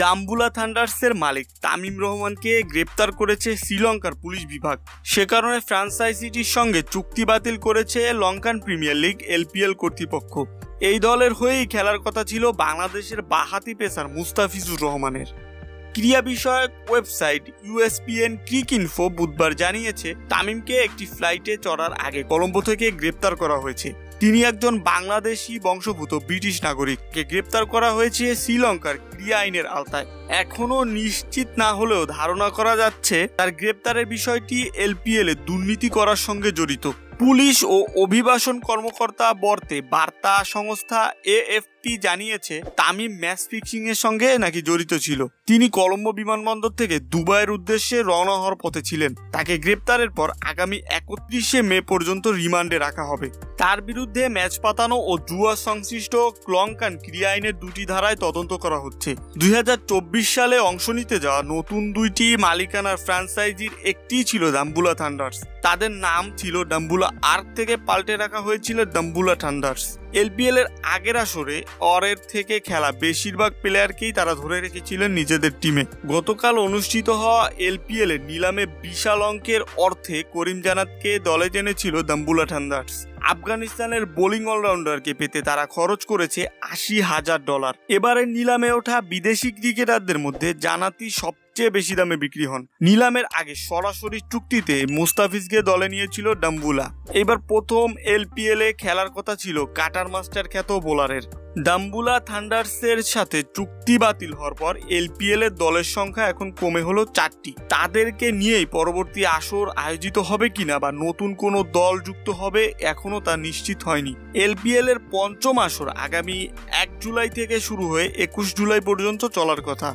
ডাম্বুলা থান্ডার্সের মালিক তামিম রহমানকে গ্রেপ্তার করেছে শ্রীলঙ্কার পুলিশ বিভাগ। সে কারণে ফ্রাঞ্চাইজিটির সঙ্গে চুক্তি বাতিল করেছে লঙ্কান প্রিমিয়ার লিগ LPL কর্তৃপক্ষ। এই দলের হয়েই খেলার কথা ছিল বাংলাদেশের বাঁহাতি পেসার মুস্তাফিজুর রহমানের। ক্রীড়া বিষয়ক ওয়েবসাইট USPN ক্রিকইনফো বুধবার জানিয়েছে তামিমকে একটি ফ্লাইটে চড়ার আগে কলম্বো থেকে গ্রেপ্তার করা হয়েছে। তিনি একজন বাংলাদেশি বংশোদ্ভূত ব্রিটিশ নাগরিককে গ্রেপ্তার করা হয়েছে শ্রীলঙ্কার ক্রীড়া আইনের আওতায়। এখনো নিশ্চিত না হলেও ধারণা করা যাচ্ছে তার গ্রেপ্তারের বিষয়টি LPL এ দুর্নীতি করার সঙ্গে জড়িত। পুলিশ ও অভিবাসন কর্মকর্তা বর্তে বার্তা সংস্থা AFP জানিয়েছে তামিম ম্যাচ ফিক্সিং এর সঙ্গে নাকি জড়িত ছিল। তিনি কলম্বো বিমানবন্দর থেকে দুবাইয়ের উদ্দেশ্যে রওনা হওয়ার পথে ছিলেন। তাকে গ্রেপ্তারের পর আগামী 31শে মে পর্যন্ত রিমান্ডে রাখা হবে। তার বিরুদ্ধে ম্যাচ পাতানো ও জুয়া সংশ্লিষ্ট লঙ্কান ক্রীড়া আইনের 2টি ধারায় তদন্ত করা হচ্ছে। 2024 সালে অংশ নিতে যাওয়া নতুন 2টি মালিকানার ফ্র্যাঞ্চাইজির একটি ছিল ডাম্বুলা থান্ডার্স। তাদের নাম ছিল ডাম্বুলা আর্ক থেকে পাল্টে রাখা হয়েছিল ডাম্বুলা থান্ডার্স। LPL এর আগের আসরে অরের থেকে খেলা বেশিরভাগ প্লেয়ারকেই তারা ধরে রেখেছিলেন নিজেদের টিমে। গতকাল অনুষ্ঠিত হওয়া LPL এর নিলামে বিশাল অঙ্কের অর্থে করিম জান্নাতকে দলে টেনেছিল ডাম্বুলা থান্ডার্স। আফগানিস্তানের বোলিং অলরাউন্ডারকে পেতে তারা খরচ করেছে $80,000। এবারের নিলামে ওঠা বিদেশি ক্রিকেটারদের মধ্যে জান্নাতি সবচেয়ে বেশি দামে বিক্রি হন। নিলামের আগে সরাসরি চুক্তিতে মুস্তাফিজকে দলে নিয়েছিল ডাম্বুলা। এবার প্রথম LPL এ খেলার কথা ছিল কাটার মাস্টার খ্যাত বোলারের। ডাম্বুলা থান্ডার্সের সাথে চুক্তি বাতিল হওয়ার পর LPL এর দলের সংখ্যা এখন কমে হলো 4টি। তাদেরকে নিয়েই পরবর্তী আসর আয়োজিত হবে কিনা বা নতুন কোনো দল যুক্ত হবে এখনো তা নিশ্চিত হয়নি। LPL এর পঞ্চম আসর আগামী 1 জুলাই থেকে শুরু হয়ে 21 জুলাই পর্যন্ত চলার কথা।